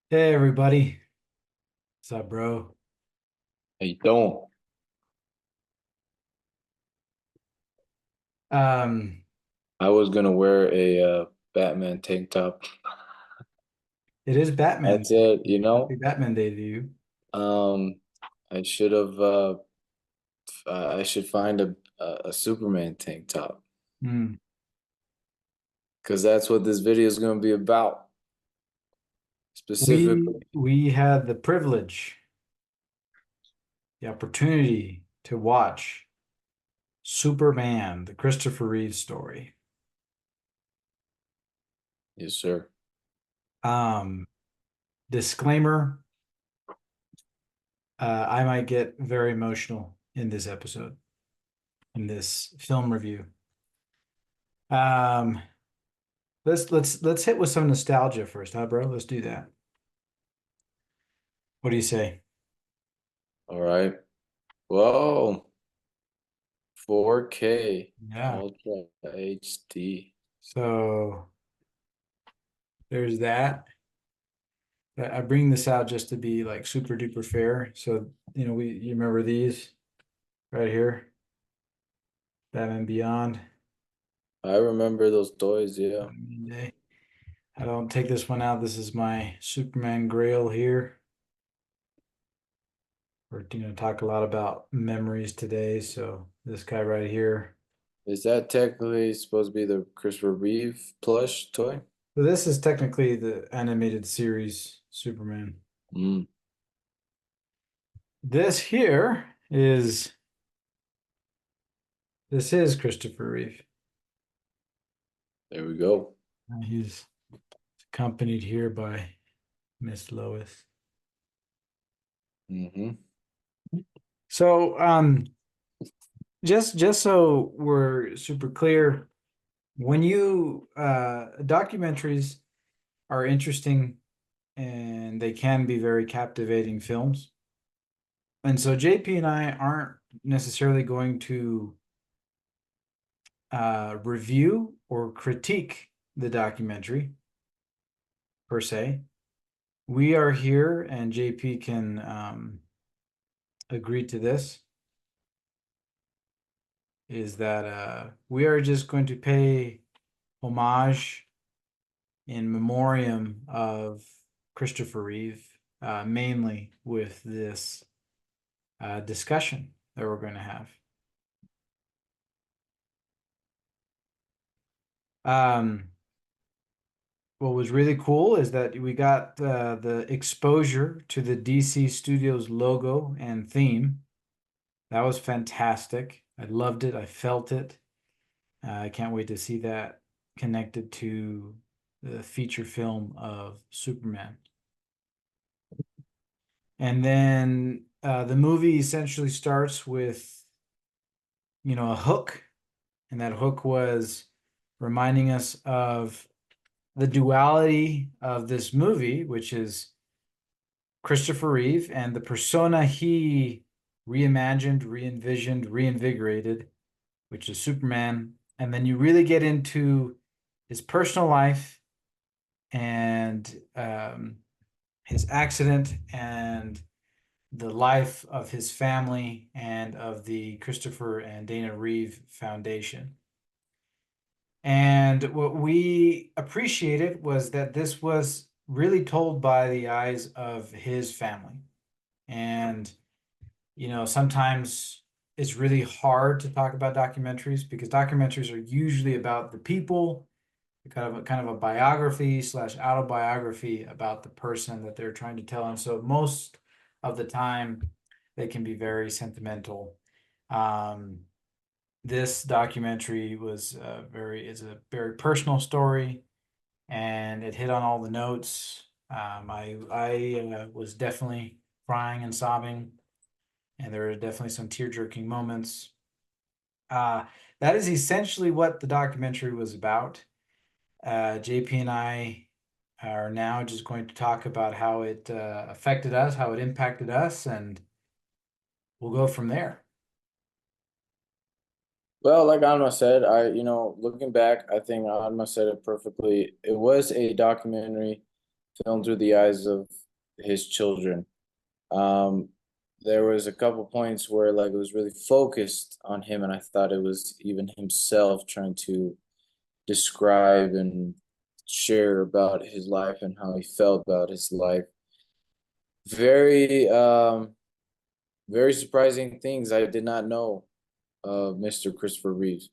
Hey everybody, what's up, bro? Hey, don't. Um, I was gonna wear a Batman tank top. it is Batman That's Day. it, Happy Batman Day to you. Um, I should have I should find a Superman tank top Hmm. because that's what this video is gonna be about. We Specifically, we had the privilege, the opportunity to watch Superman, the Christopher Reeve story. yes, sir. Um, Disclaimer, I might get very emotional in this episode, in this film review. Um, let's hit with some nostalgia first, huh, bro? Let's do that. What do you say? All right. Whoa, 4K Yeah. Ultra HD. So there's that. I bring this out just to be like super duper fair. So, you remember these right here, Batman Beyond. I remember those toys, yeah. I don't take this one out. This is my Superman Grail here. We're going to talk a lot about memories today. So this guy right here. Is that technically supposed to be the Christopher Reeve plush toy? So this is technically the animated series Superman. Mm, This here is this is Christopher Reeve. there we go. He's accompanied here by Miss Lois. Mm-hmm. So, just so we're super clear, when you documentaries are interesting and they can be very captivating films. And so JP and I aren't necessarily going to review or critique the documentary per se. We are here, and JP can agree to this, is that we are just going to pay homage in memoriam of Christopher Reeve, mainly with this discussion that we're going to have. Um, what was really cool is that we got the exposure to the DC Studios logo and theme. That was fantastic. I loved it. I felt it. I can't wait to see that connected to the feature film of Superman. And then the movie essentially starts with, a hook, and that hook was reminding us of the duality of this movie, which is Christopher Reeve and the persona he reimagined, re-envisioned, reinvigorated, which is Superman. And then you really get into his personal life and his accident and the life of his family and of the Christopher and Dana Reeve Foundation. And what we appreciated was that this was really told by the eyes of his family. And, sometimes it's really hard to talk about documentaries because documentaries are usually about the people, kind of a biography slash autobiography about the person that they're trying to tell. And so most of the time they can be very sentimental. Um, this documentary was is a very personal story, and it hit on all the notes. I was definitely crying and sobbing, and there were definitely some tear-jerking moments. Uh, that is essentially what the documentary was about. JP and I are now just going to talk about how it affected us, how it impacted us, and we'll go from there. Well, like Alma said, looking back, I think Alma said it perfectly. It was a documentary filmed through the eyes of his children. Um, there was a couple points where like it was really focused on him, and I thought it was even himself trying to describe and share about his life and how he felt about his life. Very, very surprising things I did not know of Mr. Christopher Reeves.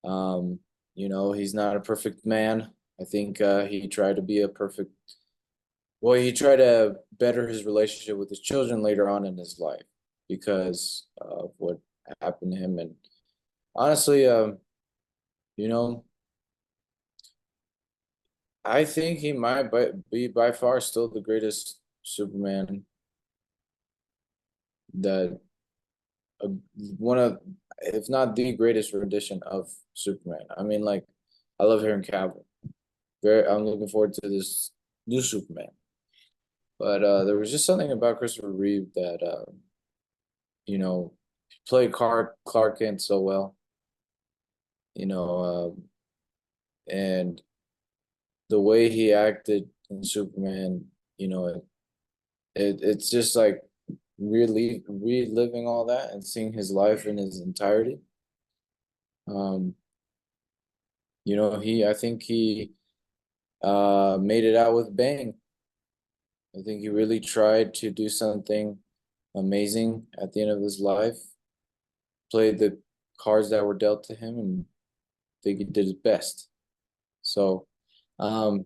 Um, he's not a perfect man. I think he tried to be a perfect. Well, he tried to better his relationship with his children later on in his life because of what happened to him. And honestly, you know, I think he might be by far still the greatest Superman that uh, one of, if not the greatest rendition of Superman. I mean, like, I love hearing Cavill. I'm looking forward to this new Superman. But there was just something about Christopher Reeve that played Clark Kent so well. You know, and the way he acted in Superman, it's just like really reliving all that and seeing his life in his entirety. Um, I think he made it out with bang. I think he really tried to do something amazing at the end of his life, played the cards that were dealt to him, and I think he did his best. So, um,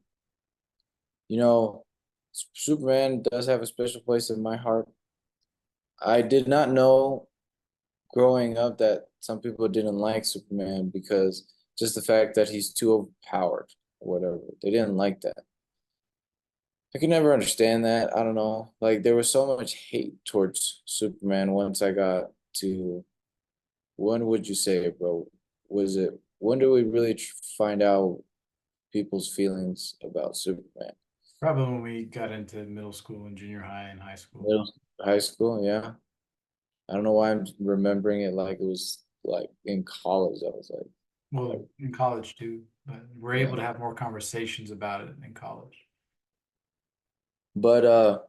you know, Superman does have a special place in my heart. I did not know growing up that some people didn't like Superman because just the fact that he's too overpowered or whatever. They didn't like that. I could never understand that. I don't know. Like there was so much hate towards Superman once I got to when would you say it, bro? Was it when did we really find out people's feelings about Superman? Probably when we got into middle school and junior high and high school. Middle, high school, yeah. I don't know why I'm remembering it like it was like in college. I was like, Well, in college too, but we're able yeah. to have more conversations about it in college. But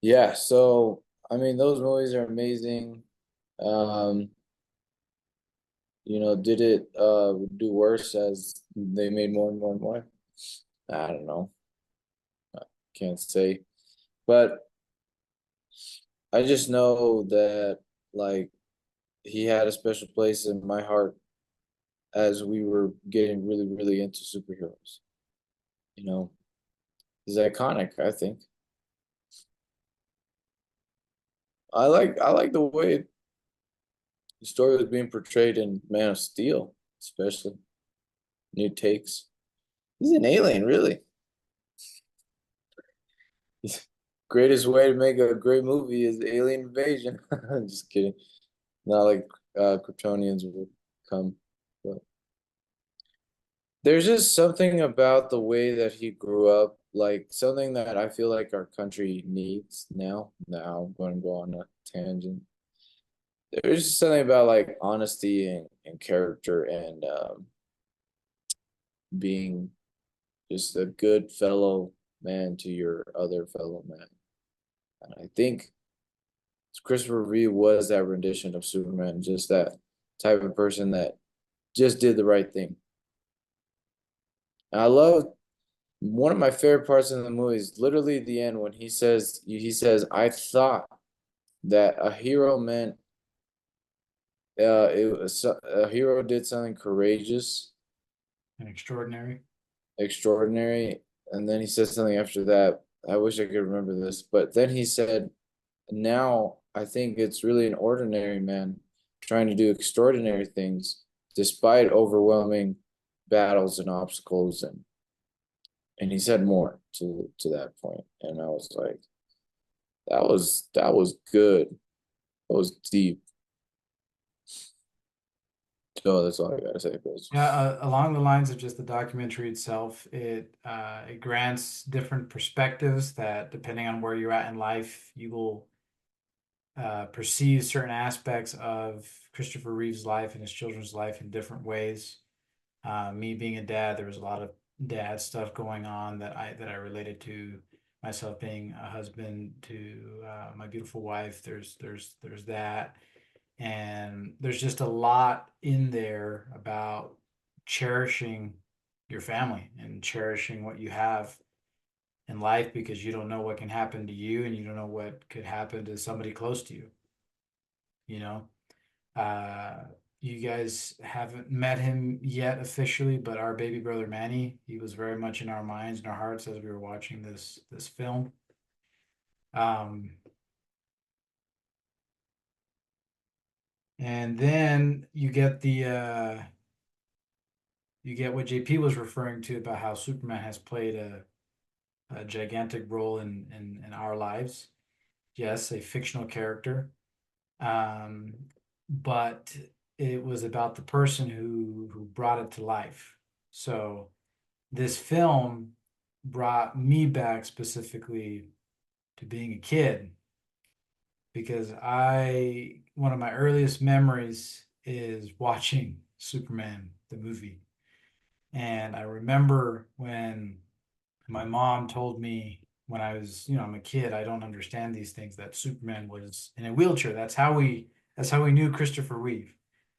yeah, so I mean those movies are amazing. Um, did it do worse as they made more and more and more? I don't know. I can't say. But I just know that like he had a special place in my heart as we were getting really, really into superheroes. You know, he's iconic, I think. I like the way the story was being portrayed in Man of Steel, especially new takes. He's an alien, really. Greatest way to make a great movie is alien invasion. I'm just kidding. Not like Kryptonians would come, but there's just something about the way that he grew up, like something that I feel like our country needs now. Now I'm going to go on a tangent. There's just something about like honesty and character and being just a good fellow man to your other fellow man. And I think Christopher Reeve was that rendition of Superman, just that type of person that just did the right thing. And I love one of my favorite parts in the movie is literally the end when he says I thought that a hero meant a hero did something courageous, And extraordinary. extraordinary, and then he said something after that. I wish I could remember this, but then he said, "Now I think it's really an ordinary man trying to do extraordinary things despite overwhelming battles and obstacles." And he said more to that point, and I was like, that was good. That was deep. So that's all I gotta say, boys. Yeah, along the lines of just the documentary itself, it grants different perspectives that depending on where you're at in life, you will perceive certain aspects of Christopher Reeve's life and his children's life in different ways. Me being a dad, there was a lot of dad stuff going on that I related to myself being a husband to my beautiful wife. There's that, and there's just a lot in there about cherishing your family and cherishing what you have in life because you don't know what can happen to you and you don't know what could happen to somebody close to you, you know. uh you guys haven't met him yet officially, but our baby brother Manny, he was very much in our minds and our hearts as we were watching this film. um and then you get what JP was referring to about how Superman has played a gigantic role in our lives. Yes, a fictional character, um, but it was about the person who brought it to life. So this film brought me back specifically to being a kid because I one of my earliest memories is watching Superman the movie. And I remember when my mom told me when I was, I'm a kid, I don't understand these things, that Superman was in a wheelchair. That's how we knew Christopher Reeve.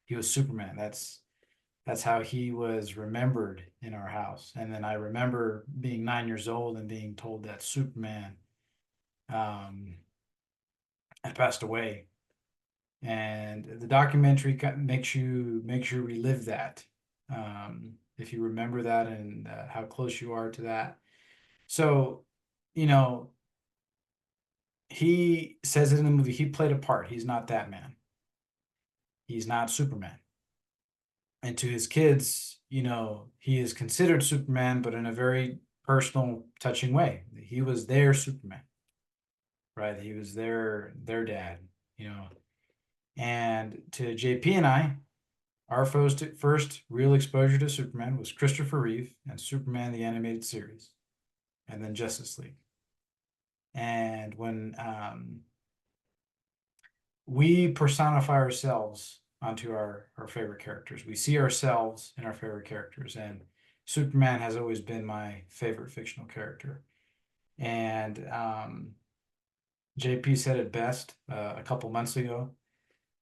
He was Superman. That's how he was remembered in our house. And then I remember being 9 years old and being told that Superman um, had passed away. And the documentary makes you relive that, if you remember that and how close you are to that. So, you know, he says it in the movie. He played a part. He's not that man. He's not Superman. And to his kids, he is considered Superman, but in a very personal, touching way. He was their Superman, right? He was their dad, you know. And to JP and I, our first real exposure to Superman was Christopher Reeve and Superman the Animated Series, and then Justice League. And when we personify ourselves onto our favorite characters. We see ourselves in our favorite characters, and Superman has always been my favorite fictional character. And JP said it best a couple months ago.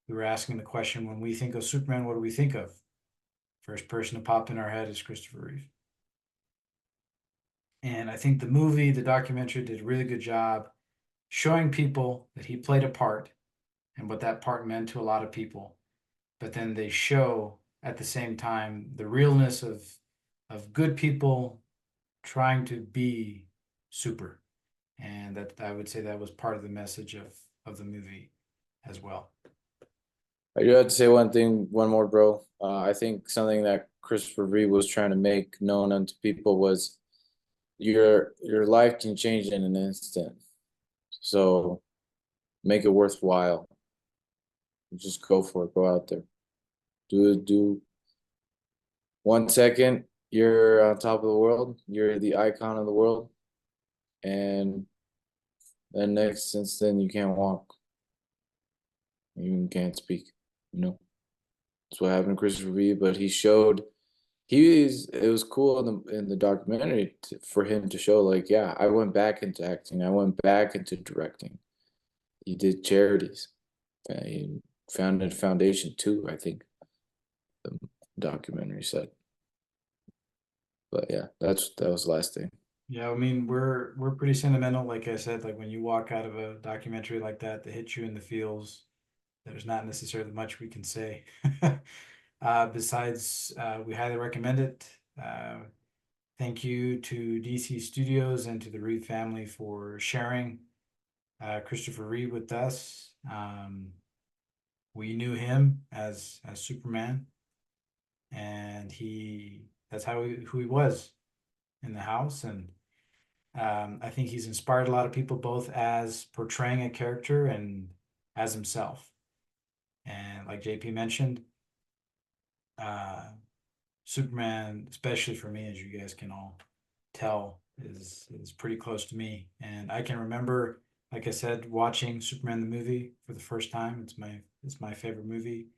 We were asking the question, when we think of Superman, what do we think of? First person to pop in our head is Christopher Reeve. And I think the documentary did a really good job showing people that he played a part and what that part meant to a lot of people, but then they show at the same time the realness of good people trying to be super. And that, I would say, that was part of the message of the movie as well. I do have to say one more, bro. I think something that Christopher Reeve was trying to make known unto people was your life can change in an instant. So make it worthwhile. Just go for it. Go out there. Do 1 second, you're on top of the world. You're the icon of the world. And then next instant you can't walk. You can't speak. You know. That's what happened to Christopher Reeve, but it was cool in the documentary for him to show, like, yeah, I went back into acting. I went back into directing. He did charities. He founded a foundation too, I think the documentary said. But yeah, that was the last thing. Yeah, I mean, we're pretty sentimental. Like I said, like when you walk out of a documentary like that hits you in the feels, there's not necessarily much we can say. Besides, we highly recommend it. Thank you to DC Studios and to the Reeve family for sharing Christopher Reeve with us. We knew him as Superman, and that's who he was in the house. And I think he's inspired a lot of people, both as portraying a character and as himself. And like JP mentioned, uh, Superman, especially for me, as you guys can all tell, is pretty close to me. And I can remember, like I said, watching Superman the movie for the first time. It's my favorite movie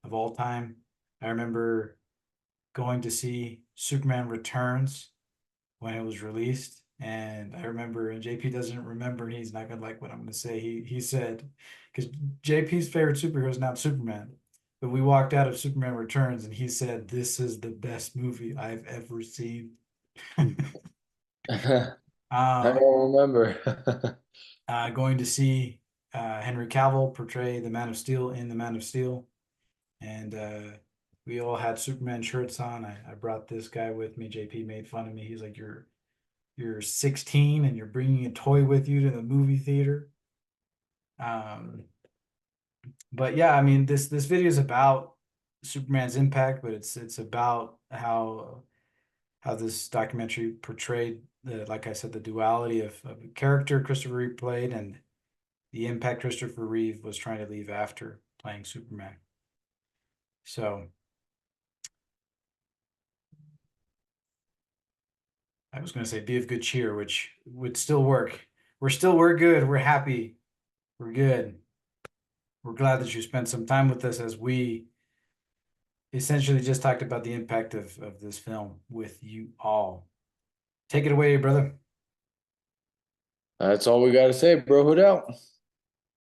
of all time. I remember going to see Superman Returns when it was released. And I remember, and JP doesn't remember, and he's not gonna like what I'm gonna say. He said, because JP's favorite superhero is not Superman, but we walked out of Superman Returns, and he said, "This is the best movie I've ever seen." I um, don't remember. Going to see Henry Cavill portray the Man of Steel in the Man of Steel, and we all had Superman shirts on. I brought this guy with me. JP made fun of me. He's like, "You're 16 and you're bringing a toy with you to the movie theater." Um, but yeah, I mean, this video is about Superman's impact, but it's about how this documentary portrayed the, like I said, the duality of the character Christopher Reeve played and the impact Christopher Reeve was trying to leave after playing Superman. So I was going to say be of good cheer, which would still work. We're good. We're happy. We're good. We're glad that you spent some time with us as we essentially just talked about the impact of this film with you all. Take it away, brother. That's all we got to say, bro. Hood out.